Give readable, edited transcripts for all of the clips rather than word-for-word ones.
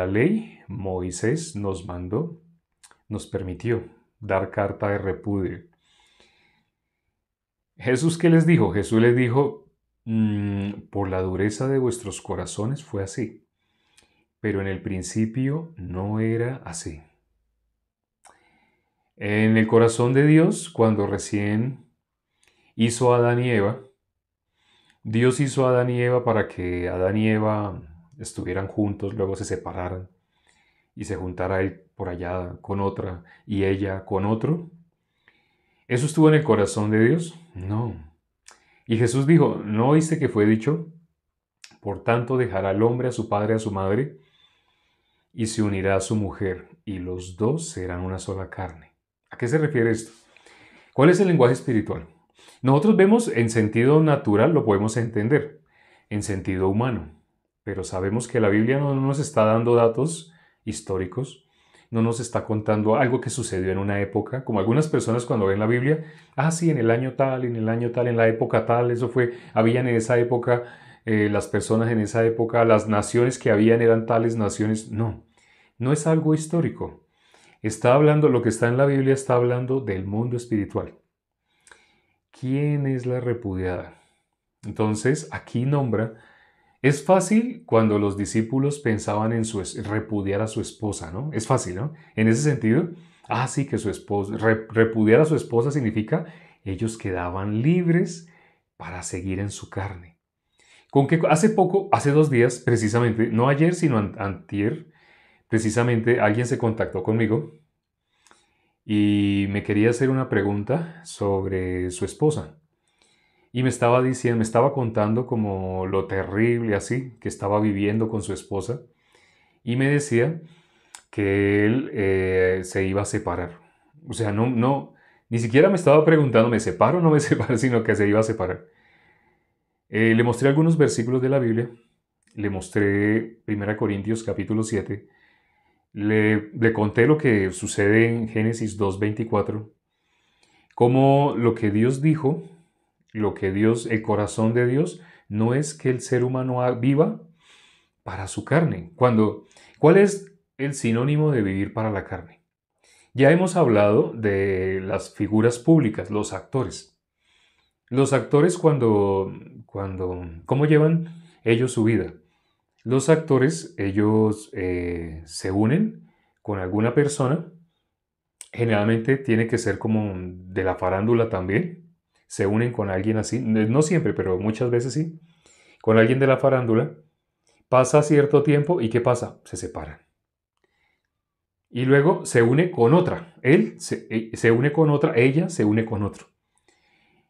la ley, Moisés nos mandó, nos permitió dar carta de repudio. Jesús, ¿qué les dijo? Jesús les dijo, por la dureza de vuestros corazones fue así, pero en el principio no era así. En el corazón de Dios, cuando recién hizo a Adán y Eva, Dios hizo a Adán y Eva para que Adán y Eva estuvieran juntos, luego se separaran y se juntara él por allá con otra y ella con otro. ¿Eso estuvo en el corazón de Dios? No. Y Jesús dijo, ¿no oíste que fue dicho? Por tanto dejará el hombre a su padre y a su madre y se unirá a su mujer y los dos serán una sola carne. ¿A qué se refiere esto? ¿Cuál es el lenguaje espiritual? Nosotros vemos en sentido natural, lo podemos entender, en sentido humano, pero sabemos que la Biblia no nos está dando datos históricos, no nos está contando algo que sucedió en una época, como algunas personas cuando ven la Biblia, sí, en el año tal, en el año tal, en la época tal, eso fue, habían en esa época, las personas en esa época, las naciones que habían eran tales naciones. No, no es algo histórico. Está hablando, lo que está en la Biblia está hablando del mundo espiritual. ¿Quién es la repudiada? Entonces, aquí nombra, es fácil cuando los discípulos pensaban en repudiar a su esposa, ¿no? Es fácil, ¿no? En ese sentido, sí, que su esposa, repudiar a su esposa significa ellos quedaban libres para seguir en su carne. Con que hace poco, hace 2 días, precisamente, no ayer, sino antier, precisamente alguien se contactó conmigo y me quería hacer una pregunta sobre su esposa. Y me estaba diciendo, me estaba contando como lo terrible así que estaba viviendo con su esposa. Y me decía que él se iba a separar. O sea, ni siquiera me estaba preguntando, ¿me separo o no me separo? Sino que se iba a separar. Le mostré algunos versículos de la Biblia. Le mostré 1 Corintios capítulo 7. Le conté lo que sucede en Génesis 2:24. Como lo que Dios dijo, el corazón de Dios, no es que el ser humano viva para su carne. ¿Cuál es el sinónimo de vivir para la carne? Ya hemos hablado de las figuras públicas, los actores. Los actores ¿cómo llevan ellos su vida? Los actores, ellos se unen con alguna persona. Generalmente tiene que ser como de la farándula también. Se unen con alguien así, no siempre, pero muchas veces sí. Con alguien de la farándula. Pasa cierto tiempo y ¿qué pasa? Se separan. Y luego se une con otra. Él se une con otra, ella se une con otro.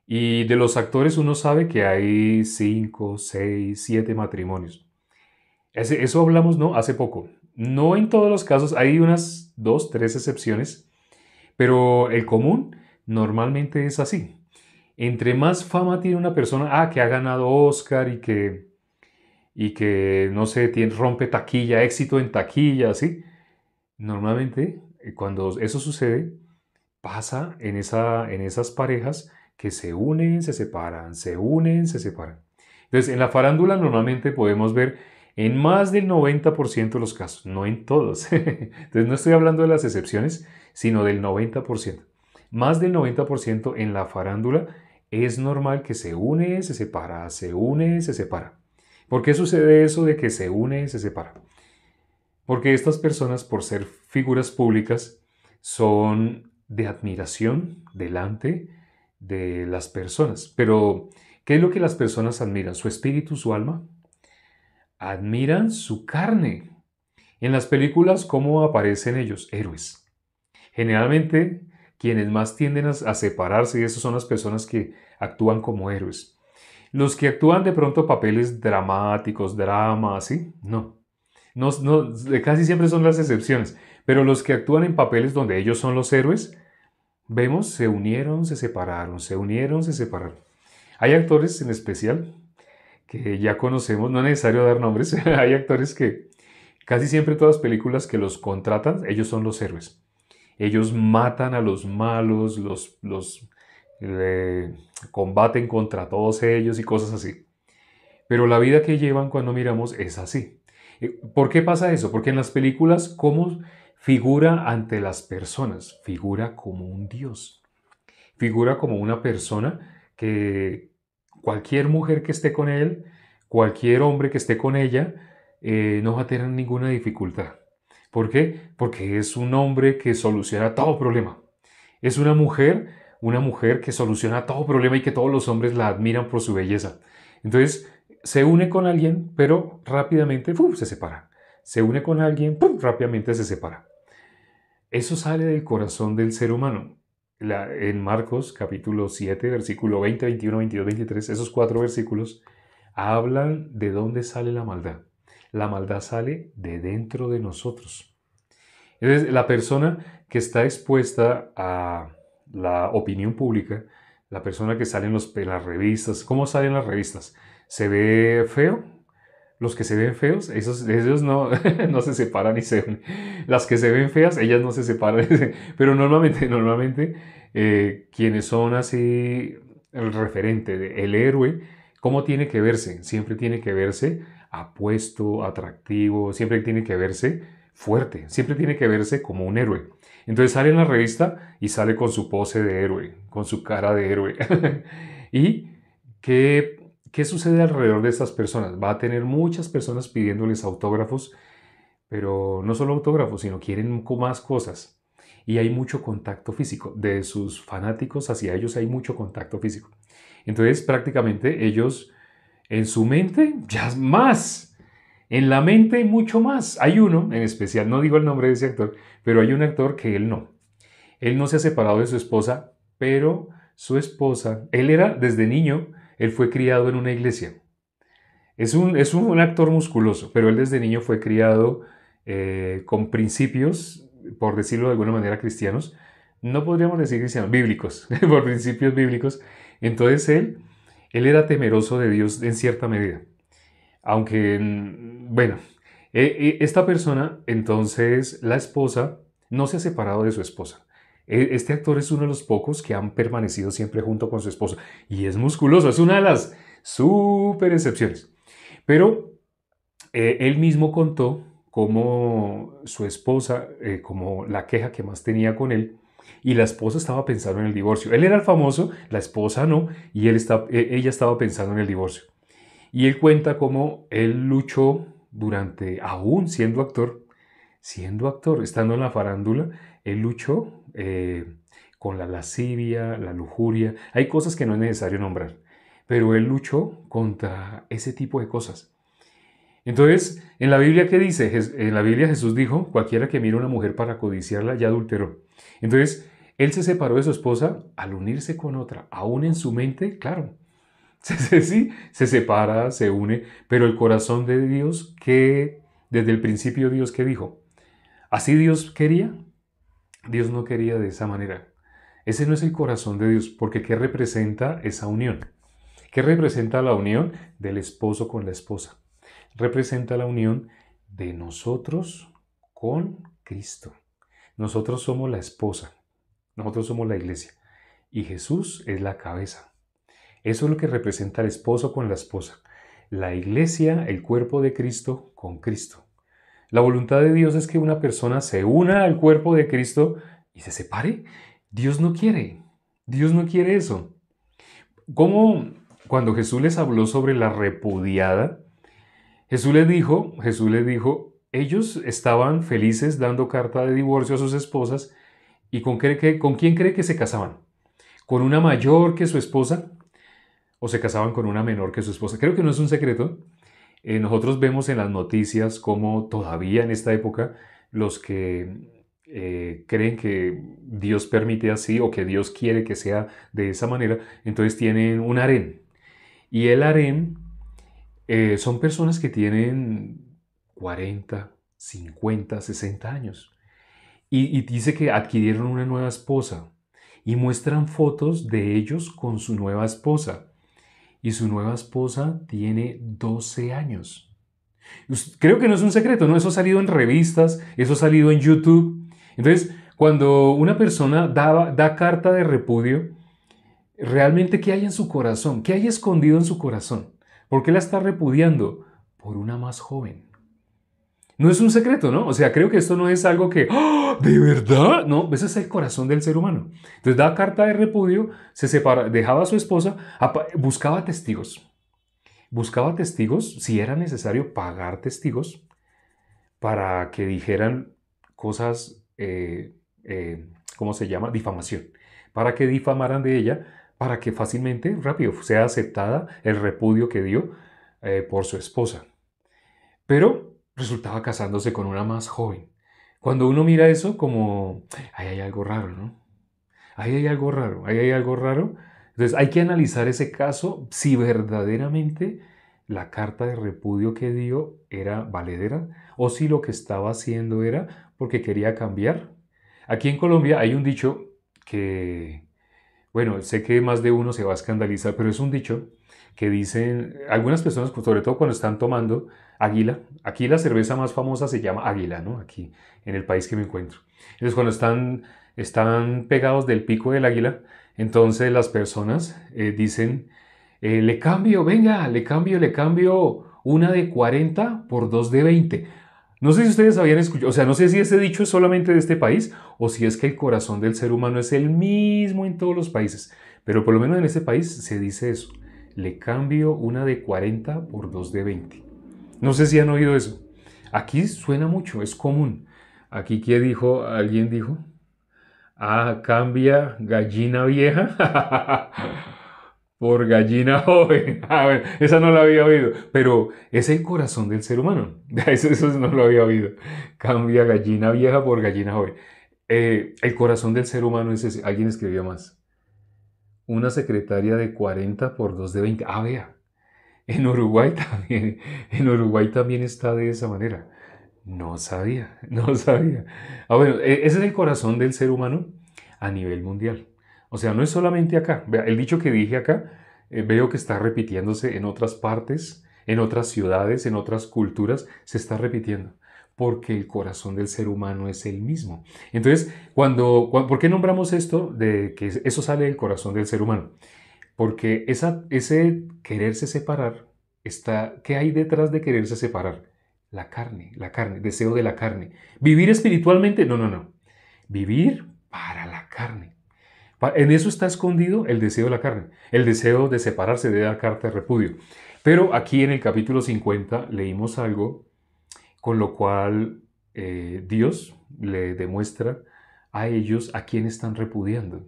Y de los actores uno sabe que hay 5, 6, 7 matrimonios. Eso hablamos, ¿no? Hace poco. No en todos los casos, hay unas 2, 3 excepciones. Pero el común normalmente es así. Entre más fama tiene una persona, que ha ganado Oscar y que no sé, rompe taquilla, éxito en taquilla, así. Normalmente, cuando eso sucede, pasa en esas parejas que se unen, se separan, se unen, se separan. Entonces, en la farándula normalmente podemos ver en más del 90% de los casos, no en todos. Entonces, no estoy hablando de las excepciones, sino del 90%. Más del 90% en la farándula es normal que se une, se separa, se une, se separa. ¿Por qué sucede eso de que se une, se separa? Porque estas personas, por ser figuras públicas, son de admiración delante de las personas. Pero, ¿qué es lo que las personas admiran? ¿Su espíritu, su alma? Admiran su carne. En las películas, ¿cómo aparecen ellos? Héroes. Generalmente, quienes más tienden a separarse, y esas son las personas que actúan como héroes. Los que actúan de pronto papeles dramáticos, drama, ¿sí? No. Casi siempre son las excepciones. Pero los que actúan en papeles donde ellos son los héroes, vemos, se unieron, se separaron, se unieron, se separaron. Hay actores en especial que ya conocemos, no es necesario dar nombres, hay actores que casi siempre en todas las películas que los contratan, ellos son los héroes. Ellos matan a los malos, los combaten contra todos ellos y cosas así. Pero la vida que llevan cuando miramos es así. ¿Por qué pasa eso? Porque en las películas, ¿cómo figura ante las personas? Figura como un dios. Figura como una persona que cualquier mujer que esté con él, cualquier hombre que esté con ella, no va a tener ninguna dificultad. ¿Por qué? Porque es un hombre que soluciona todo problema. Es una mujer que soluciona todo problema y que todos los hombres la admiran por su belleza. Entonces, se une con alguien, pero rápidamente ¡pum!, se separa. Se une con alguien, ¡pum!, rápidamente se separa. Eso sale del corazón del ser humano. En Marcos capítulo 7, versículo 20, 21, 22, 23, esos 4 versículos hablan de dónde sale la maldad. La maldad sale de dentro de nosotros. Entonces, la persona que está expuesta a la opinión pública, la persona que sale en las revistas, ¿cómo salen las revistas? ¿Se ve feo? Los que se ven feos, esos no, no se separan y se unen. Las que se ven feas, ellas no se separan. Pero normalmente quienes son así, el referente, el héroe, ¿cómo tiene que verse? Siempre tiene que verse apuesto, atractivo, siempre tiene que verse fuerte, siempre tiene que verse como un héroe. Entonces sale en la revista y sale con su pose de héroe, con su cara de héroe. ¿Y qué sucede alrededor de estas personas? Va a tener muchas personas pidiéndoles autógrafos, pero no solo autógrafos, sino quieren más cosas. Y hay mucho contacto físico. De sus fanáticos hacia ellos hay mucho contacto físico. Entonces prácticamente ellos en su mente ya es más. En la mente mucho más. Hay uno en especial, no digo el nombre de ese actor, pero hay un actor que él no. Él no se ha separado de su esposa, pero su esposa, él era desde niño, él fue criado en una iglesia. Es un actor musculoso, pero él desde niño fue criado con principios, por decirlo de alguna manera, cristianos. No podríamos decir cristianos, bíblicos, por principios bíblicos. Entonces él era temeroso de Dios en cierta medida. Aunque, bueno, esta persona, entonces, la esposa, no se ha separado de su esposa. Este actor es uno de los pocos que han permanecido siempre junto con su esposa. Y es musculoso, es una de las súper excepciones. Pero él mismo contó cómo su esposa, como la queja que más tenía con él, y la esposa estaba pensando en el divorcio. Él era el famoso, la esposa no, y ella estaba pensando en el divorcio. Y él cuenta cómo él luchó durante, aún siendo actor, estando en la farándula, él luchó con la lascivia, la lujuria. Hay cosas que no es necesario nombrar, pero él luchó contra ese tipo de cosas. Entonces, en la Biblia, ¿qué dice? En la Biblia Jesús dijo, cualquiera que mire a una mujer para codiciarla ya adulteró. Entonces, él se separó de su esposa al unirse con otra, aún en su mente, claro. Sí, se separa, se une, pero el corazón de Dios, que desde el principio Dios que dijo, así Dios quería, Dios no quería de esa manera. Ese no es el corazón de Dios, porque ¿qué representa esa unión? ¿Qué representa la unión del esposo con la esposa? Representa la unión de nosotros con Cristo. Nosotros somos la esposa, nosotros somos la iglesia y Jesús es la cabeza. Eso es lo que representa el esposo con la esposa. La iglesia, el cuerpo de Cristo con Cristo. La voluntad de Dios es que una persona se una al cuerpo de Cristo y se separe. Dios no quiere. Dios no quiere eso. Como cuando Jesús les habló sobre la repudiada, Jesús les dijo, ellos estaban felices dando carta de divorcio a sus esposas. ¿Y con quién cree que se casaban? ¿Con una mayor que su esposa? ¿O se casaban con una menor que su esposa? Creo que no es un secreto. Nosotros vemos en las noticias cómo todavía en esta época los que creen que Dios permite así o que Dios quiere que sea de esa manera, entonces tienen un harén. Y el harén son personas que tienen 40, 50, 60 años. Y dice que adquirieron una nueva esposa y muestran fotos de ellos con su nueva esposa. Y su nueva esposa tiene 12 años. Creo que no es un secreto, ¿no? Eso ha salido en revistas, eso ha salido en YouTube. Entonces, cuando una persona da carta de repudio, realmente, ¿qué hay en su corazón? ¿Qué hay escondido en su corazón? ¿Por qué la está repudiando? Por una más joven. No es un secreto, ¿no? O sea, creo que esto no es algo que, ¡ah! ¿De verdad? No, ese es el corazón del ser humano. Entonces da carta de repudio, se separa, dejaba a su esposa, buscaba testigos, si era necesario pagar testigos para que dijeran cosas, ¿cómo se llama? Difamación. Para que difamaran de ella, para que fácilmente, rápido, sea aceptada el repudio que dio por su esposa. Pero resultaba casándose con una más joven. Cuando uno mira eso, como, ahí hay algo raro, ¿no? Ahí hay algo raro, ahí hay algo raro. Entonces hay que analizar ese caso si verdaderamente la carta de repudio que dio era valedera o si lo que estaba haciendo era porque quería cambiar. Aquí en Colombia hay un dicho que, bueno, sé que más de uno se va a escandalizar, pero es un dicho que dicen algunas personas, pues, sobre todo cuando están tomando Águila. Aquí la cerveza más famosa se llama Águila, ¿no? Aquí en el país que me encuentro. Entonces cuando están pegados del pico del águila, entonces las personas dicen, le cambio, venga, le cambio una de 40 por dos de 20. No sé si ustedes habían escuchado, o sea, no sé si ese dicho es solamente de este país o si es que el corazón del ser humano es el mismo en todos los países, pero por lo menos en este país se dice eso, le cambio una de 40 por dos de 20. No sé si han oído eso. Aquí suena mucho, es común. Aquí, ¿qué dijo? ¿Alguien dijo? Ah, cambia gallina vieja por gallina joven. Ah, bueno, esa no la había oído, pero es el corazón del ser humano. Eso no lo había oído. Cambia gallina vieja por gallina joven. El corazón del ser humano es ese. Alguien escribió más. Una secretaria de 40 por 2 de 20. Ah, vea. En Uruguay también está de esa manera. No sabía, no sabía. Ah, bueno, ese es el corazón del ser humano a nivel mundial. O sea, no es solamente acá. Vea, el dicho que dije acá, veo que está repitiéndose en otras partes, en otras ciudades, en otras culturas, se está repitiendo. Porque el corazón del ser humano es el mismo. Entonces, ¿por qué nombramos esto de que eso sale del corazón del ser humano? Porque ese quererse separar, ¿qué hay detrás de quererse separar? La carne, deseo de la carne. ¿Vivir espiritualmente? No, no, no. Vivir para la carne. En eso está escondido el deseo de la carne, el deseo de separarse, de dar carta de repudio. Pero aquí en el capítulo 50 leímos algo con lo cual Dios le demuestra a ellos a quién están repudiando.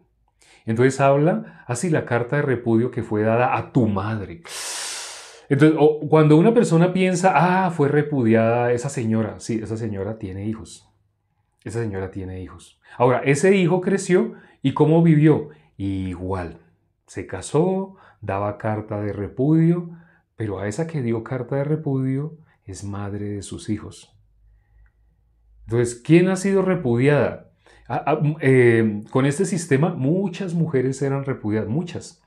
Entonces habla así la carta de repudio que fue dada a tu madre. Entonces, cuando una persona piensa, fue repudiada esa señora, sí, esa señora tiene hijos. Esa señora tiene hijos. Ahora, ese hijo creció y ¿cómo vivió? Igual. Se casó, daba carta de repudio, pero a esa que dio carta de repudio es madre de sus hijos. Entonces, ¿quién ha sido repudiada? Con este sistema muchas mujeres eran repudiadas, muchas.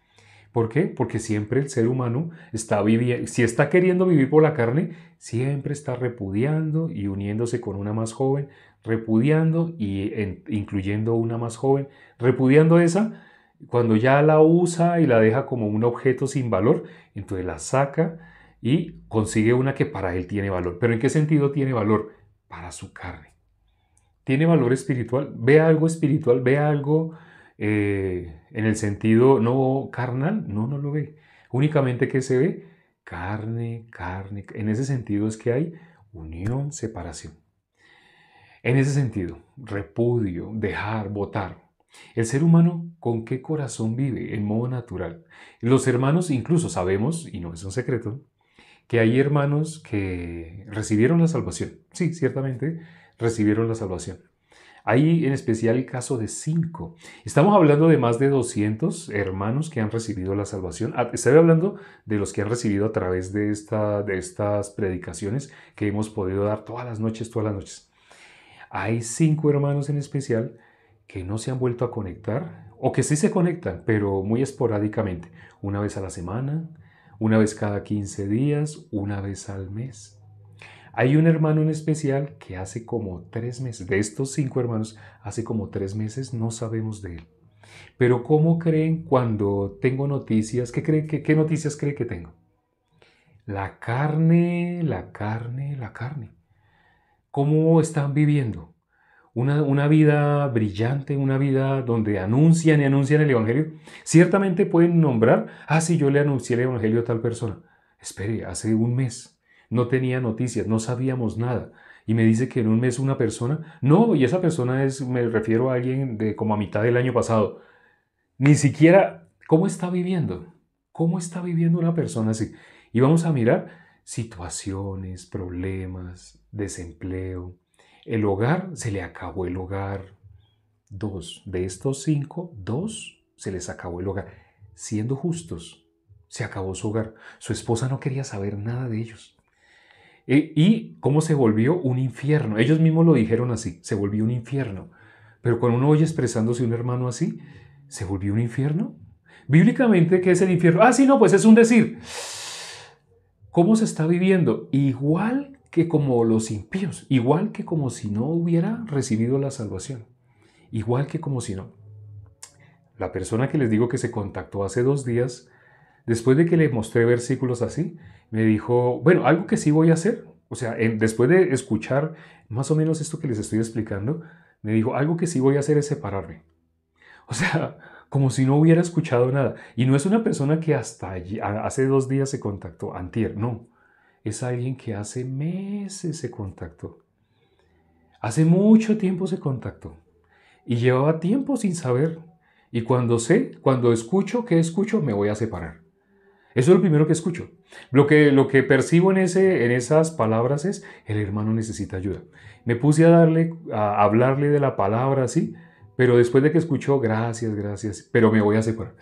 ¿Por qué? Porque siempre el ser humano está viviendo, si está queriendo vivir por la carne, siempre está repudiando y uniéndose con una más joven, repudiando y incluyendo una más joven, repudiando esa, cuando ya la usa y la deja como un objeto sin valor, entonces la saca y consigue una que para él tiene valor. ¿Pero en qué sentido tiene valor? Para su carne. Tiene valor espiritual, ve algo espiritual, ve algo en el sentido no carnal, no lo ve. Únicamente que se ve carne, carne. En ese sentido es que hay unión, separación. En ese sentido, repudio, dejar, votar. El ser humano, ¿con qué corazón vive? En modo natural. Los hermanos, incluso sabemos, y no es un secreto, que hay hermanos que recibieron la salvación. Sí, ciertamente recibieron la salvación. Hay en especial el caso de 5. Estamos hablando de más de 200 hermanos que han recibido la salvación. Estoy hablando de los que han recibido a través de estas predicaciones que hemos podido dar todas las noches, todas las noches. Hay 5 hermanos en especial que no se han vuelto a conectar o que sí se conectan, pero muy esporádicamente. Una vez a la semana, una vez cada 15 días, una vez al mes. Hay un hermano en especial que hace como 3 meses, de estos 5 hermanos, hace como 3 meses no sabemos de él. Pero ¿cómo creen cuando tengo noticias? ¿Qué noticias cree que tengo? La carne, la carne, la carne. ¿Cómo están viviendo? Una vida brillante, una vida donde anuncian y anuncian el Evangelio. Ciertamente pueden nombrar, sí, yo le anuncié el Evangelio a tal persona. Espere, hace un mes no tenía noticias, no sabíamos nada. Y me dice que en un mes una persona, no, y esa persona me refiero a alguien de como a mitad del año pasado. Ni siquiera, ¿cómo está viviendo? ¿Cómo está viviendo una persona así? Y vamos a mirar situaciones, problemas, desempleo. El hogar, se le acabó el hogar. Dos, de estos cinco, dos se les acabó el hogar. Siendo justos, se acabó su hogar. Su esposa no quería saber nada de ellos. Y cómo se volvió un infierno. Ellos mismos lo dijeron así, se volvió un infierno. Pero cuando uno oye expresándose un hermano así, ¿se volvió un infierno? Bíblicamente, ¿qué es el infierno? Sí, no, pues es un decir. ¿Cómo se está viviendo? Igual que como los impíos, igual que como si no hubiera recibido la salvación, igual que como si no. La persona que les digo que se contactó hace 2 días, después de que le mostré versículos así, me dijo, bueno, algo que sí voy a hacer, o sea, después de escuchar más o menos esto que les estoy explicando, me dijo, algo que sí voy a hacer es separarme. O sea, como si no hubiera escuchado nada. Y no es una persona que hasta allí, hace 2 días se contactó, antier, no. Es alguien que hace meses se contactó. Hace mucho tiempo se contactó. Y llevaba tiempo sin saber. Y cuando escucho, ¿qué escucho? Me voy a separar. Eso es lo primero que escucho. Lo que percibo en esas palabras es, el hermano necesita ayuda. Me puse a hablarle de la palabra así, pero después de que escuchó, gracias, gracias, pero me voy a separar.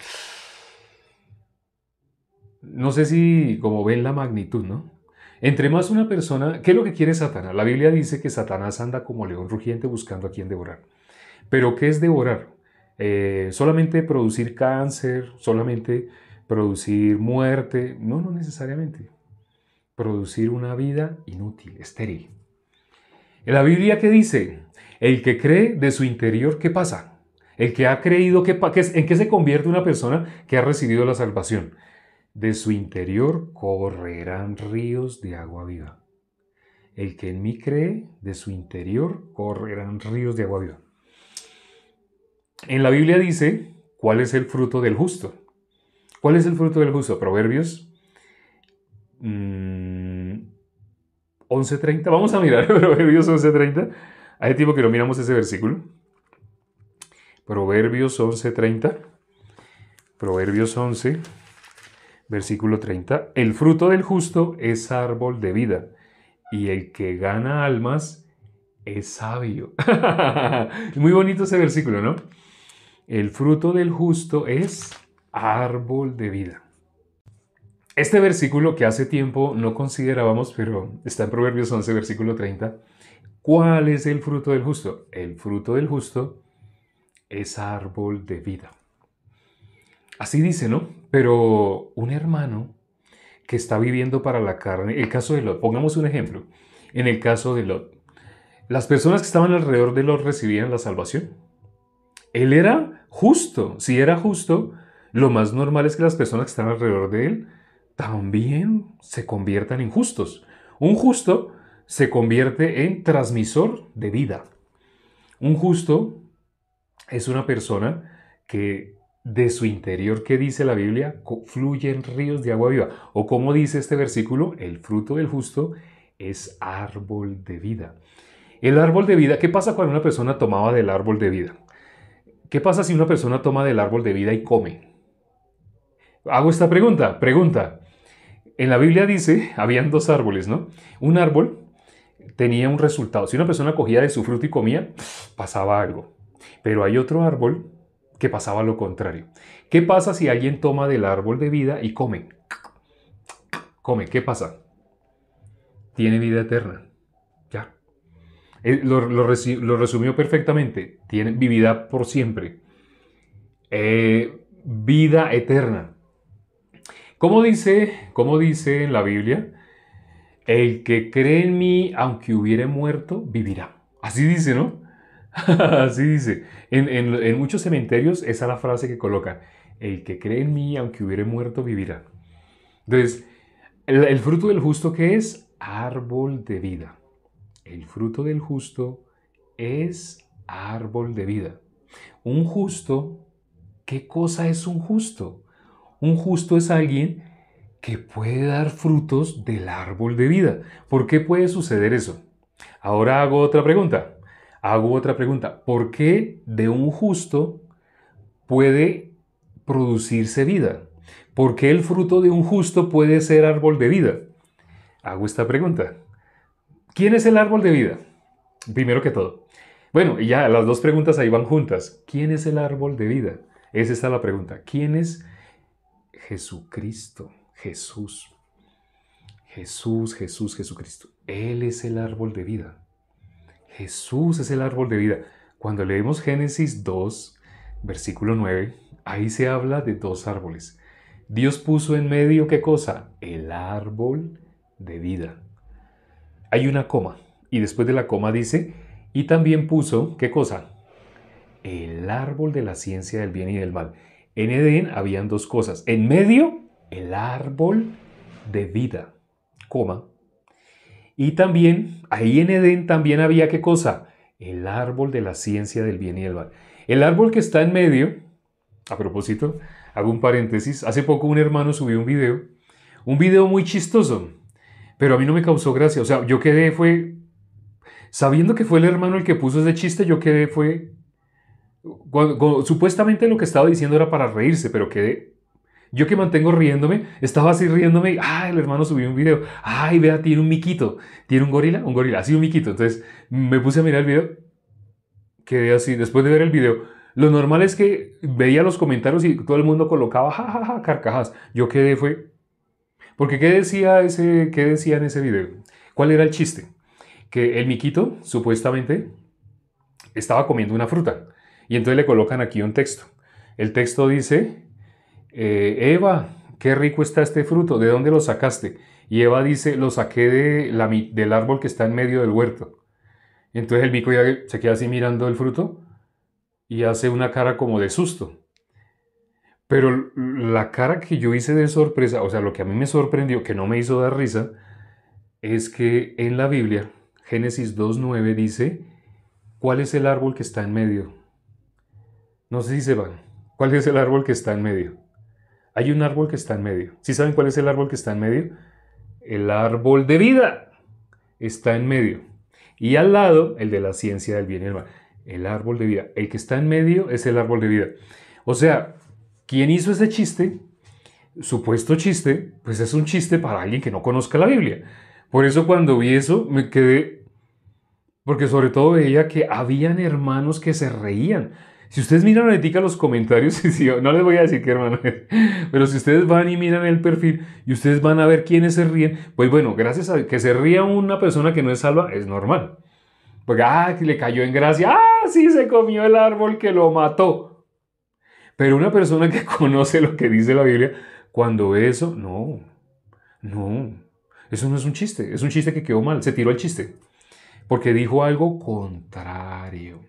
No sé si como ven la magnitud, ¿no? Entre más una persona, ¿qué es lo que quiere Satanás? La Biblia dice que Satanás anda como león rugiente buscando a quien devorar. Pero ¿qué es devorar? Solamente producir cáncer, solamente producir muerte. No, no necesariamente. Producir una vida inútil, estéril. En la Biblia, ¿qué dice? El que cree de su interior, ¿qué pasa? El que ha creído, ¿en qué se convierte una persona que ha recibido la salvación? De su interior correrán ríos de agua viva. El que en mí cree, de su interior correrán ríos de agua viva. En la Biblia dice, ¿cuál es el fruto del justo? ¿Cuál es el fruto del justo? Proverbios 11:30. Vamos a mirar Proverbios 11:30. Hace tiempo que no miramos ese versículo. Proverbios 11:30. Proverbios 11, versículo 30. El fruto del justo es árbol de vida, y el que gana almas es sabio. Muy bonito ese versículo, ¿no? El fruto del justo es árbol de vida. Este versículo que hace tiempo no considerábamos, pero está en Proverbios 11, versículo 30. ¿Cuál es el fruto del justo? El fruto del justo es árbol de vida. Así dice, ¿no? Pero un hermano que está viviendo para la carne, el caso de Lot, pongamos un ejemplo. En el caso de Lot, las personas que estaban alrededor de Lot recibían la salvación. Él era justo. Si era justo, lo más normal es que las personas que están alrededor de él también se conviertan en justos. Un justo se convierte en transmisor de vida. Un justo es una persona que de su interior, ¿qué dice la Biblia? Fluyen ríos de agua viva. O como dice este versículo, el fruto del justo es árbol de vida. El árbol de vida, ¿qué pasa cuando una persona tomaba del árbol de vida? ¿Qué pasa si una persona toma del árbol de vida y come? Hago esta pregunta. En la Biblia dice, habían 2 árboles, ¿no? Un árbol tenía un resultado. Si una persona cogía de su fruto y comía, pasaba algo. Pero hay otro árbol que pasaba lo contrario. ¿Qué pasa si alguien toma del árbol de vida y come? Come, ¿qué pasa? Tiene vida eterna. Ya. Lo resumió perfectamente. Tiene vida por siempre. Vida eterna. ¿Cómo dice en la Biblia? El que cree en mí, aunque hubiere muerto, vivirá. Así dice, ¿no? Así dice. En muchos cementerios esa es la frase que colocan. El que cree en mí, aunque hubiere muerto, vivirá. Entonces, el fruto del justo, ¿qué es? Árbol de vida. El fruto del justo es árbol de vida. Un justo, ¿qué cosa es un justo? Un justo es alguien que puede dar frutos del árbol de vida. ¿Por qué puede suceder eso? Ahora hago otra pregunta. ¿Por qué de un justo puede producirse vida? ¿Por qué el fruto de un justo puede ser árbol de vida? Hago esta pregunta. ¿Quién es el árbol de vida? Primero que todo. Bueno, y ya las dos preguntas ahí van juntas. ¿Quién es el árbol de vida? Esa está la pregunta. ¿Quién es Jesucristo? Jesús. Jesucristo. Él es el árbol de vida. Jesús es el árbol de vida. Cuando leemos Génesis 2, versículo 9, ahí se habla de dos árboles. Dios puso en medio, ¿qué cosa? El árbol de vida. Hay una coma, y después de la coma dice, y también puso, ¿qué cosa? El árbol de la ciencia del bien y del mal. En Edén habían dos cosas. En medio, el árbol de vida, coma. Y también, ahí en Edén también había, ¿qué cosa? El árbol de la ciencia del bien y del mal. El árbol que está en medio, a propósito, hago un paréntesis, hace poco un hermano subió un video muy chistoso, pero a mí no me causó gracia. O sea, yo quedé, sabiendo que fue el hermano el que puso ese chiste, yo quedé, supuestamente lo que estaba diciendo era para reírse, pero quedé, yo que mantengo riéndome, estaba así riéndome y, el hermano subió un video, vea, tiene un miquito, tiene un gorila, así un miquito. Entonces me puse a mirar el video, quedé así, después de ver el video. Lo normal es que veía los comentarios y todo el mundo colocaba, carcajas. Yo quedé, porque ¿qué decía en ese video? ¿Cuál era el chiste? Que el miquito, supuestamente, estaba comiendo una fruta. Y entonces le colocan aquí un texto. El texto dice, Eva, qué rico está este fruto, ¿de dónde lo sacaste? Y Eva dice, lo saqué del árbol que está en medio del huerto. Entonces el mico ya se queda así mirando el fruto y hace una cara como de susto. Pero la cara que yo hice de sorpresa, o sea, lo que a mí me sorprendió, que no me hizo dar risa, es que en la Biblia, Génesis 2.9 dice, ¿cuál es el árbol que está en medio? No sé si sepan, ¿cuál es el árbol que está en medio? Hay un árbol que está en medio. ¿Sí saben cuál es el árbol que está en medio? El árbol de vida está en medio. Y al lado, el de la ciencia del bien y el mal. El árbol de vida. El que está en medio es el árbol de vida. O sea, ¿quién hizo ese chiste? Supuesto chiste, pues es un chiste para alguien que no conozca la Biblia. Por eso cuando vi eso me quedé, porque sobre todo veía que habían hermanos que se reían. Si ustedes miran ahorita los comentarios, no les voy a decir qué hermano es, pero si ustedes van y miran el perfil y ustedes van a ver quiénes se ríen, pues bueno, gracias a que se ría una persona que no es salva, es normal. Porque, que le cayó en gracia, sí, se comió el árbol que lo mató. Pero una persona que conoce lo que dice la Biblia, cuando ve eso, no, eso no es un chiste que quedó mal, se tiró el chiste, porque dijo algo contrario.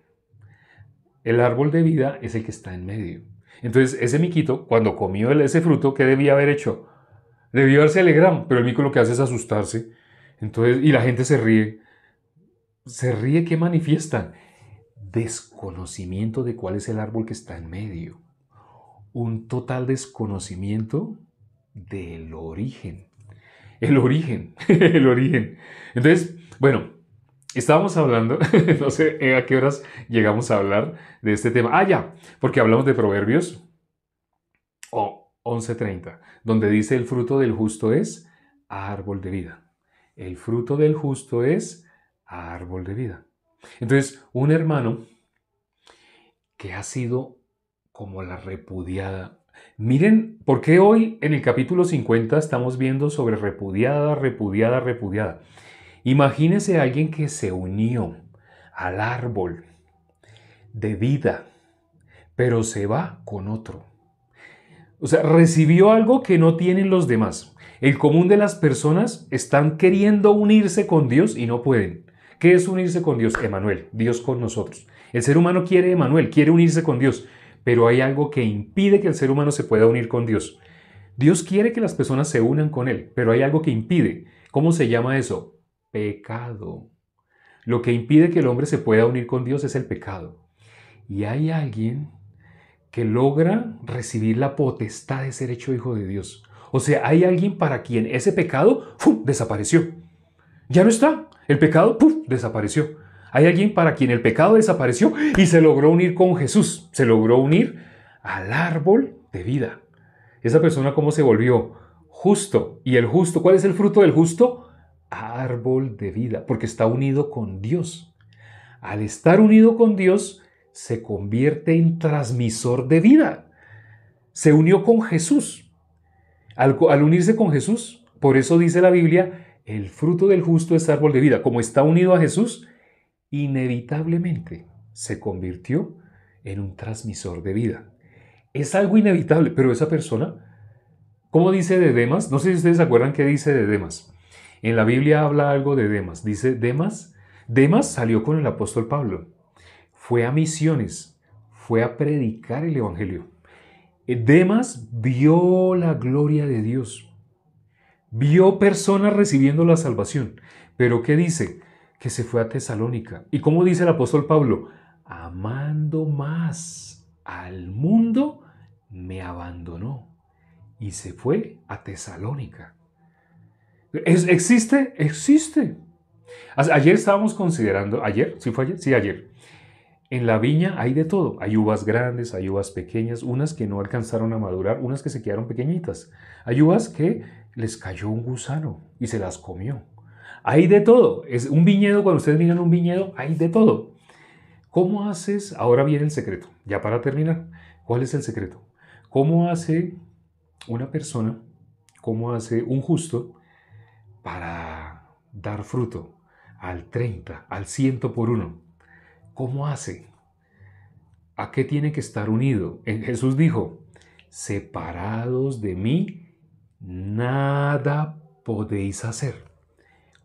El árbol de vida es el que está en medio. Entonces, ese miquito, cuando comió ese fruto, ¿qué debía haber hecho? Debió haberse alegrado, pero el mico lo que hace es asustarse. Entonces, y la gente se ríe. ¿Se ríe? ¿Qué manifiestan? Desconocimiento de cuál es el árbol que está en medio. Un total desconocimiento del origen. El origen. Entonces, bueno, estábamos hablando, no sé a qué horas llegamos a hablar de este tema. Ya, porque hablamos de Proverbios 11:30, donde dice el fruto del justo es árbol de vida. El fruto del justo es árbol de vida. Entonces, un hermano que ha sido como la repudiada. Miren, ¿por qué hoy en el capítulo 50 estamos viendo sobre repudiada? Imagínese a alguien que se unió al árbol de vida, pero se va con otro. O sea, recibió algo que no tienen los demás. El común de las personas están queriendo unirse con Dios y no pueden. ¿Qué es unirse con Dios? Emmanuel, Dios con nosotros. El ser humano quiere Emmanuel, quiere unirse con Dios, pero hay algo que impide que el ser humano se pueda unir con Dios. Dios quiere que las personas se unan con Él, pero hay algo que impide. ¿Cómo se llama eso? Pecado. Lo que impide que el hombre se pueda unir con Dios es el pecado. Y hay alguien que logra recibir la potestad de ser hecho hijo de Dios. O sea, hay alguien para quien ese pecado ¡fum!, desapareció. Ya no está. El pecado ¡puf!, desapareció. Hay alguien para quien el pecado desapareció y se logró unir con Jesús. Se logró unir al árbol de vida. Esa persona, ¿cómo se volvió? Justo. ¿Y el justo? ¿Cuál es el fruto del justo? Árbol de vida, porque está unido con Dios. Al estar unido con Dios, se convierte en transmisor de vida. Se unió con Jesús. Al unirse con Jesús, por eso dice la Biblia, el fruto del justo es árbol de vida. Como está unido a Jesús, inevitablemente se convirtió en un transmisor de vida. Es algo inevitable, pero esa persona, ¿cómo dice de Demas? No sé si ustedes se acuerdan qué dice de Demas. En la Biblia habla algo de Demas. Dice Demas salió con el apóstol Pablo. Fue a misiones, fue a predicar el evangelio. Demas vio la gloria de Dios. Vio personas recibiendo la salvación. Pero ¿qué dice? Que se fue a Tesalónica. ¿Y cómo dice el apóstol Pablo? Amando más al mundo, me abandonó y se fue a Tesalónica. ¿Existe? Existe. Ayer estábamos considerando, ¿ayer? ¿Sí fue ayer? Sí, ayer. En la viña hay de todo. Hay uvas grandes, hay uvas pequeñas, unas que no alcanzaron a madurar, unas que se quedaron pequeñitas. Hay uvas que les cayó un gusano y se las comió. Hay de todo. Es un viñedo, cuando ustedes miran un viñedo, hay de todo. ¿Cómo haces? Ahora viene el secreto. Ya para terminar, ¿cuál es el secreto? ¿Cómo hace una persona, cómo hace un justo para dar fruto al 30, al 100 por uno? ¿Cómo hace? ¿A qué tiene que estar unido? Jesús dijo, separados de mí, nada podéis hacer.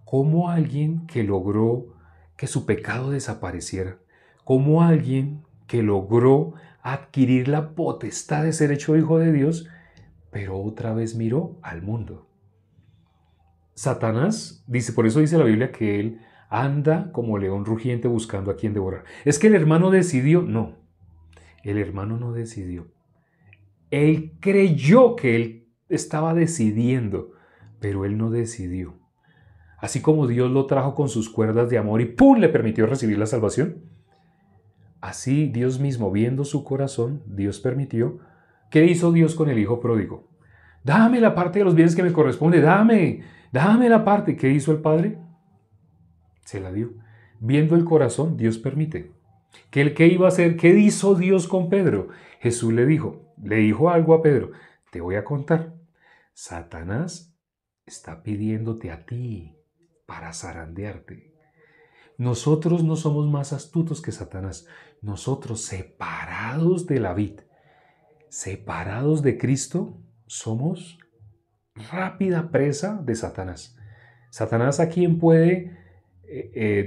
¿Cómo alguien que logró que su pecado desapareciera? ¿Cómo alguien que logró adquirir la potestad de ser hecho hijo de Dios, pero otra vez miró al mundo? Satanás, dice, por eso dice la Biblia que él anda como león rugiente buscando a quien devorar. ¿Es que el hermano decidió? No, el hermano no decidió. Él creyó que él estaba decidiendo, pero él no decidió. Así como Dios lo trajo con sus cuerdas de amor y ¡pum!, le permitió recibir la salvación. Así Dios mismo, viendo su corazón, Dios permitió. ¿Qué hizo Dios con el hijo pródigo? Dame la parte de los bienes que me corresponde, dame la parte. ¿Qué hizo el padre? Se la dio. Viendo el corazón, Dios permite. ¿Qué iba a hacer? ¿Qué hizo Dios con Pedro? Jesús le dijo algo a Pedro. Te voy a contar. Satanás está pidiéndote a ti para zarandearte. Nosotros no somos más astutos que Satanás. Nosotros, separados de la vid, separados de Cristo, somos rápida presa de Satanás. Satanás, ¿a quién puede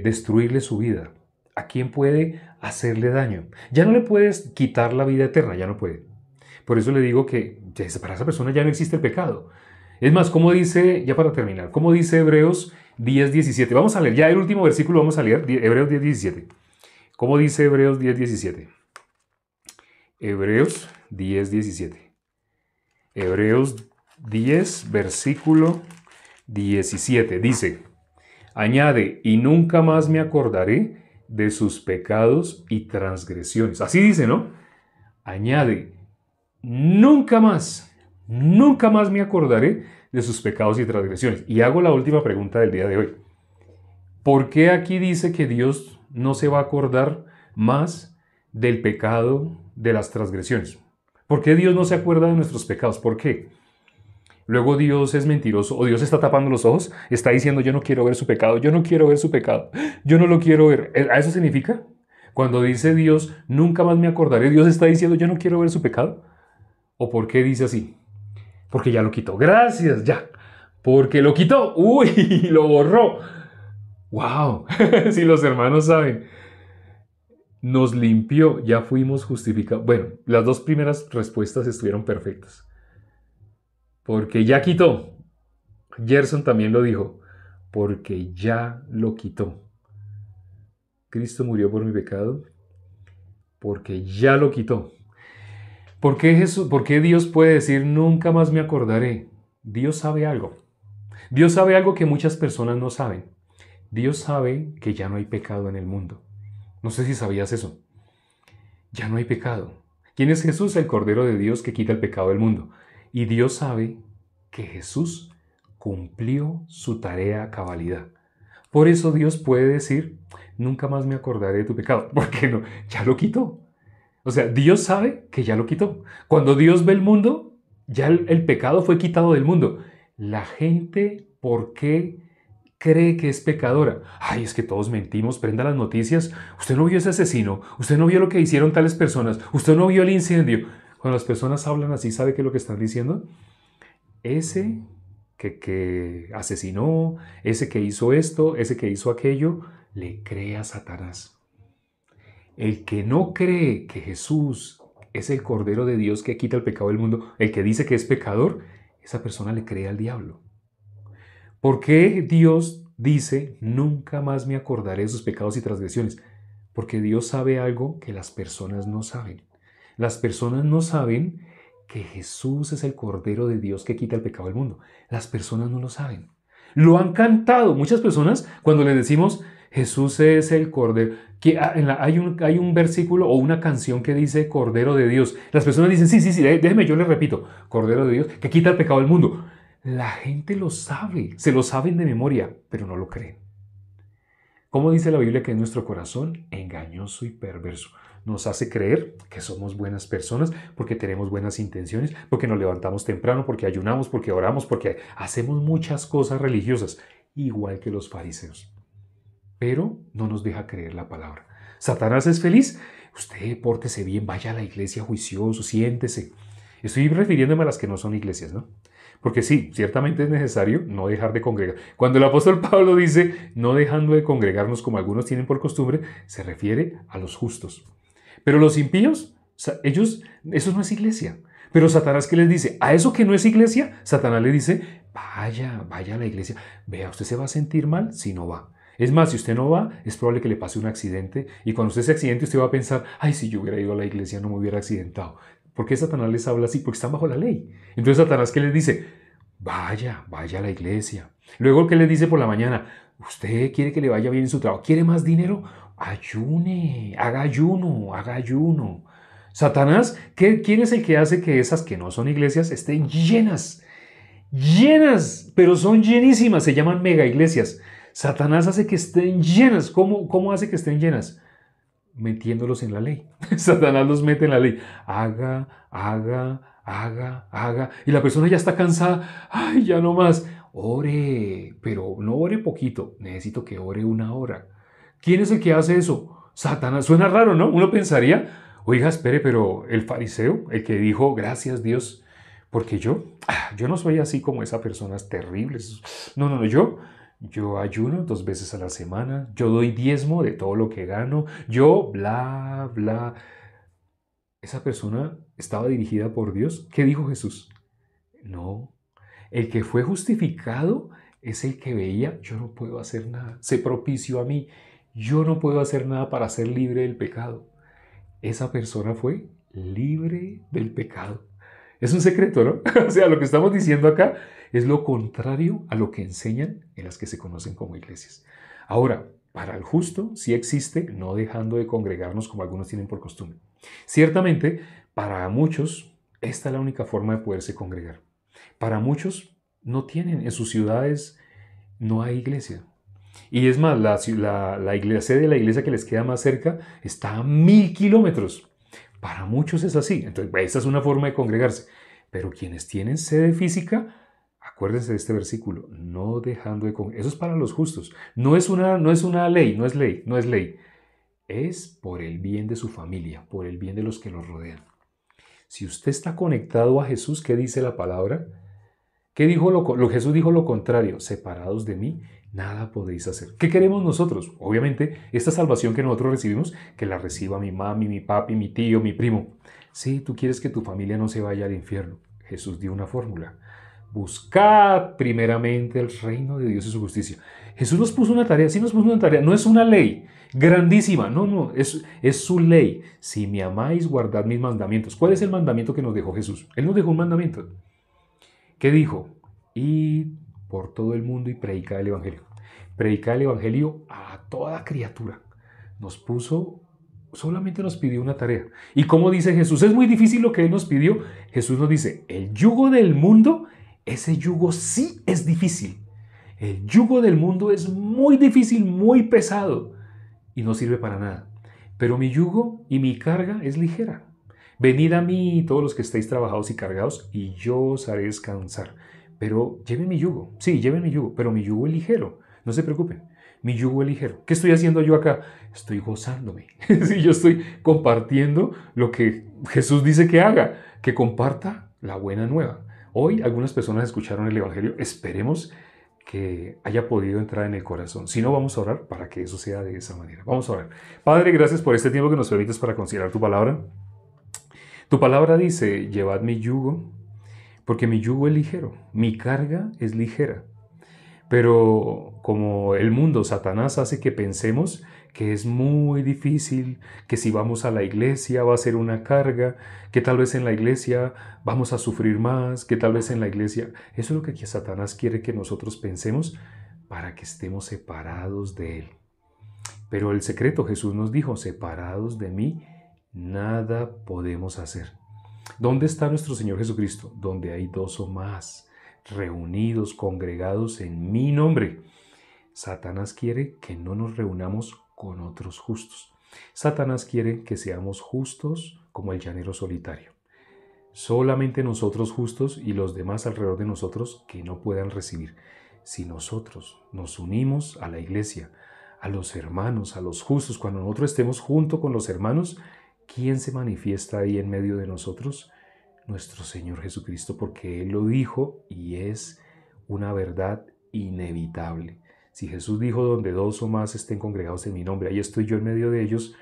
destruirle su vida? ¿A quién puede hacerle daño? Ya no le puedes quitar la vida eterna, ya no puede. Por eso le digo que para esa persona ya no existe el pecado. Es más, como dice, ya para terminar, como dice Hebreos 10:17. Vamos a leer, ya el último versículo vamos a leer, Hebreos 10:17. ¿Cómo dice Hebreos 10:17? Hebreos 10:17. Hebreos 10, versículo 17. Dice, añade, y nunca más me acordaré de sus pecados y transgresiones. Así dice, ¿no? Añade, nunca más me acordaré de sus pecados y transgresiones. Y hago la última pregunta del día de hoy. ¿Por qué aquí dice que Dios no se va a acordar más del pecado, de las transgresiones? ¿Por qué Dios no se acuerda de nuestros pecados? ¿Por qué? Luego Dios es mentiroso o Dios está tapando los ojos, está diciendo yo no quiero ver su pecado, yo no quiero ver su pecado, yo no lo quiero ver. ¿A eso significa? Cuando dice Dios, nunca más me acordaré, Dios está diciendo yo no quiero ver su pecado. ¿O por qué dice así? Porque ya lo quitó. Gracias, ya. Porque lo quitó. Uy, lo borró. ¡Wow! Si los hermanos saben. Nos limpió, ya fuimos justificados. Bueno, las dos primeras respuestas estuvieron perfectas. Porque ya quitó. Gerson también lo dijo. Porque ya lo quitó. Cristo murió por mi pecado? Porque ya lo quitó. ¿Por qué Dios puede decir nunca más me acordaré? Dios sabe algo. Dios sabe algo que muchas personas no saben. Dios sabe que ya no hay pecado en el mundo. No sé si sabías eso. Ya no hay pecado. ¿Quién es Jesús? El Cordero de Dios que quita el pecado del mundo. Y Dios sabe que Jesús cumplió su tarea a cabalidad. Por eso Dios puede decir, nunca más me acordaré de tu pecado. Porque no, ya lo quitó. O sea, Dios sabe que ya lo quitó. Cuando Dios ve el mundo, ya el pecado fue quitado del mundo. La gente, ¿por qué cree que es pecadora? Ay, es que todos mentimos, prenda las noticias. Usted no vio ese asesino, usted no vio lo que hicieron tales personas, usted no vio el incendio. Cuando las personas hablan así, ¿sabe qué es lo que están diciendo? Ese que asesinó, ese que hizo esto, ese que hizo aquello, le cree a Satanás. El que no cree que Jesús es el Cordero de Dios que quita el pecado del mundo, el que dice que es pecador, esa persona le cree al diablo. ¿Por qué Dios dice, nunca más me acordaré de sus pecados y transgresiones? Porque Dios sabe algo que las personas no saben. Las personas no saben que Jesús es el Cordero de Dios que quita el pecado del mundo. Las personas no lo saben. Lo han cantado. Muchas personas, cuando les decimos, Jesús es el Cordero, hay un versículo o una canción que dice Cordero de Dios. Las personas dicen, sí, déjeme, yo les repito, Cordero de Dios que quita el pecado del mundo. La gente lo sabe, se lo saben de memoria, pero no lo creen. ¿Cómo dice la Biblia que es nuestro corazón engañoso y perverso? Nos hace creer que somos buenas personas porque tenemos buenas intenciones, porque nos levantamos temprano, porque ayunamos, porque oramos, porque hacemos muchas cosas religiosas, igual que los fariseos. Pero no nos deja creer la palabra. ¿Satanás es feliz? Usted pórtese bien, vaya a la iglesia juicioso, siéntese. Estoy refiriéndome a las que no son iglesias, ¿no? Porque sí, ciertamente es necesario no dejar de congregar. Cuando el apóstol Pablo dice no dejando de congregarnos como algunos tienen por costumbre, se refiere a los justos. Pero los impíos, ellos, eso no es iglesia. Pero Satanás, ¿qué les dice? A eso que no es iglesia, Satanás le dice, vaya a la iglesia. Vea, usted se va a sentir mal si no va. Es más, si usted no va, es probable que le pase un accidente. Y cuando usted se accidente, usted va a pensar, ay, si yo hubiera ido a la iglesia no me hubiera accidentado. ¿Por qué Satanás les habla así? Porque están bajo la ley. Entonces Satanás, ¿qué les dice? Vaya a la iglesia. Luego, ¿qué les dice por la mañana? ¿Usted quiere que le vaya bien en su trabajo? ¿Quiere más dinero? Ayune, haga ayuno. Satanás, ¿quién es el que hace que esas que no son iglesias estén llenas? Llenas, pero son llenísimas, se llaman mega iglesias. Satanás hace que estén llenas. ¿Cómo hace que estén llenas? Metiéndolos en la ley. Satanás los mete en la ley. Haga. Y la persona ya está cansada. Ay, ya no más. Ore, pero no ore poquito. Necesito que ore 1 hora. ¿Quién es el que hace eso? Satanás. Suena raro, ¿no? Uno pensaría, oiga, espere, pero el fariseo, el que dijo, gracias Dios, porque yo no soy así como esas personas terribles. No, yo ayuno 2 veces a la semana, yo doy diezmo de todo lo que gano, yo bla. ¿Esa persona estaba dirigida por Dios? ¿Qué dijo Jesús? No, el que fue justificado es el que veía, yo no puedo hacer nada, se propició a mí, yo no puedo hacer nada para ser libre del pecado. Esa persona fue libre del pecado. Es un secreto, ¿no? O sea, lo que estamos diciendo acá es lo contrario a lo que enseñan en las que se conocen como iglesias. Ahora, para el justo sí existe no dejando de congregarnos como algunos tienen por costumbre. Ciertamente, para muchos, esta es la única forma de poderse congregar. Para muchos no tienen, en sus ciudades no hay iglesia. Y es más, la sede de la iglesia que les queda más cerca está a 1000 kilómetros. Para muchos es así. Entonces, esa es una forma de congregarse. Pero quienes tienen sede física, acuérdense de este versículo, no dejando de congregarse. Eso es para los justos. No es una ley, no es ley. Es por el bien de su familia, por el bien de los que los rodean. Si usted está conectado a Jesús, ¿qué dice la palabra? ¿Qué dijo Jesús dijo lo contrario? Separados de mí, nada podéis hacer. ¿Qué queremos nosotros? Obviamente, esta salvación que nosotros recibimos, que la reciba mi mami, mi papi, mi tío, mi primo. Sí, tú quieres que tu familia no se vaya al infierno. Jesús dio una fórmula. Buscad primeramente el reino de Dios y su justicia. Jesús nos puso una tarea, sí nos puso una tarea, no es una ley grandísima, no, es su ley. Si me amáis, guardad mis mandamientos. ¿Cuál es el mandamiento que nos dejó Jesús? Él nos dejó un mandamiento. ¿Qué dijo? Id por todo el mundo y predicad el Evangelio. Predicad el Evangelio a toda criatura. Solamente nos pidió una tarea. ¿Y cómo dice Jesús? Es muy difícil lo que Él nos pidió. Jesús nos dice, el yugo del mundo, ese yugo sí es difícil. El yugo del mundo es muy difícil, muy pesado y no sirve para nada. Pero mi yugo y mi carga es ligera. Venid a mí todos los que estéis trabajados y cargados y yo os haré descansar. Pero lleven mi yugo. Sí, lleven mi yugo, pero mi yugo es ligero. No se preocupen. Mi yugo es ligero. ¿Qué estoy haciendo yo acá? Estoy gozándome. Sí, yo estoy compartiendo lo que Jesús dice que haga, que comparta la buena nueva. Hoy algunas personas escucharon el Evangelio. Esperemos que haya podido entrar en el corazón. Si no, vamos a orar para que eso sea de esa manera. Vamos a orar. Padre, gracias por este tiempo que nos permites para considerar tu palabra. Tu palabra dice, llevad mi yugo, porque mi yugo es ligero, mi carga es ligera. Pero como el mundo, Satanás hace que pensemos que es muy difícil, que si vamos a la iglesia va a ser una carga, que tal vez en la iglesia vamos a sufrir más, que tal vez en la iglesia... Eso es lo que Satanás quiere que nosotros pensemos para que estemos separados de él. Pero el secreto, Jesús nos dijo, separados de mí, nada podemos hacer. ¿Dónde está nuestro Señor Jesucristo? Donde hay dos o más reunidos, congregados en mi nombre. Satanás quiere que no nos reunamos con otros justos. Satanás quiere que seamos justos como el llanero solitario. Solamente nosotros justos y los demás alrededor de nosotros que no puedan recibir. Si nosotros nos unimos a la iglesia, a los hermanos, a los justos, cuando nosotros estemos junto con los hermanos, ¿quién se manifiesta ahí en medio de nosotros? Nuestro Señor Jesucristo, porque Él lo dijo y es una verdad inevitable. Si Jesús dijo, donde dos o más estén congregados en mi nombre, ahí estoy yo en medio de ellos,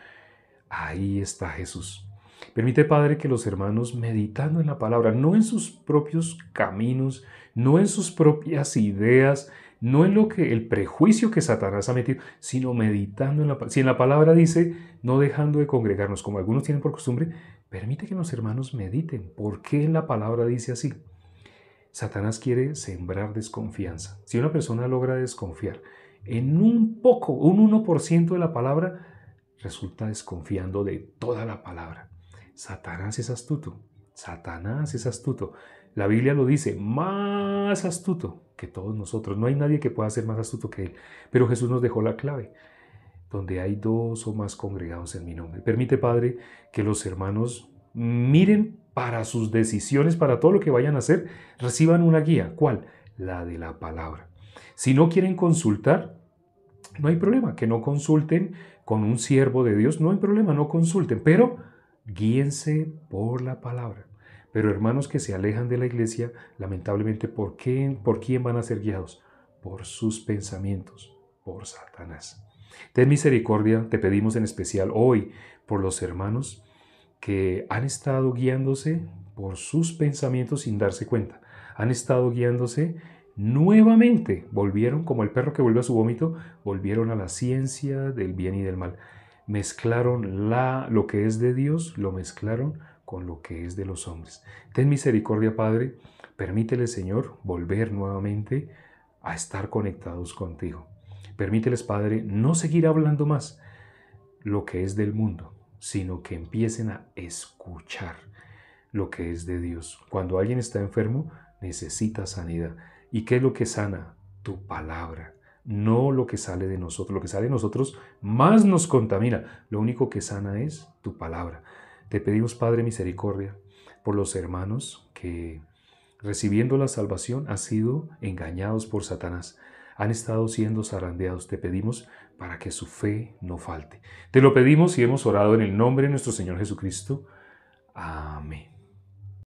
ahí está Jesús. Permite, Padre, que los hermanos, meditando en la palabra, no en sus propios caminos, no en sus propias ideas, no en lo que el prejuicio que Satanás ha metido, sino meditando en la palabra. Si en la palabra dice, no dejando de congregarnos, como algunos tienen por costumbre, permite que los hermanos mediten. ¿Por qué la palabra dice así? Satanás quiere sembrar desconfianza. Si una persona logra desconfiar en un 1% de la palabra, resulta desconfiando de toda la palabra. Satanás es astuto. Satanás es astuto. La Biblia lo dice, más astuto que todos nosotros. No hay nadie que pueda ser más astuto que él. Pero Jesús nos dejó la clave. Donde hay dos o más congregados en mi nombre. Permite, Padre, que los hermanos miren para sus decisiones, para todo lo que vayan a hacer, reciban una guía. ¿Cuál? La de la palabra. Si no quieren consultar, no hay problema, que no consulten con un siervo de Dios, no hay problema, no consulten, pero guíense por la palabra. Pero hermanos que se alejan de la iglesia, lamentablemente, ¿por quién van a ser guiados? Por sus pensamientos, por Satanás. Ten misericordia, te pedimos en especial hoy por los hermanos que han estado guiándose por sus pensamientos sin darse cuenta. Han estado guiándose nuevamente, volvieron como el perro que vuelve a su vómito, volvieron a la ciencia del bien y del mal. Mezclaron lo que es de Dios, lo mezclaron con lo que es de los hombres. Ten misericordia, Padre, permítele, Señor, volver nuevamente a estar conectados contigo. Permíteles, Padre, no seguir hablando más lo que es del mundo, sino que empiecen a escuchar lo que es de Dios. Cuando alguien está enfermo, necesita sanidad. ¿Y qué es lo que sana? Tu palabra, no lo que sale de nosotros. Lo que sale de nosotros más nos contamina. Lo único que sana es tu palabra. Te pedimos, Padre, misericordia por los hermanos que, recibiendo la salvación, han sido engañados por Satanás. Han estado siendo zarandeados. Te pedimos para que su fe no falte. Te lo pedimos y hemos orado en el nombre de nuestro Señor Jesucristo. Amén.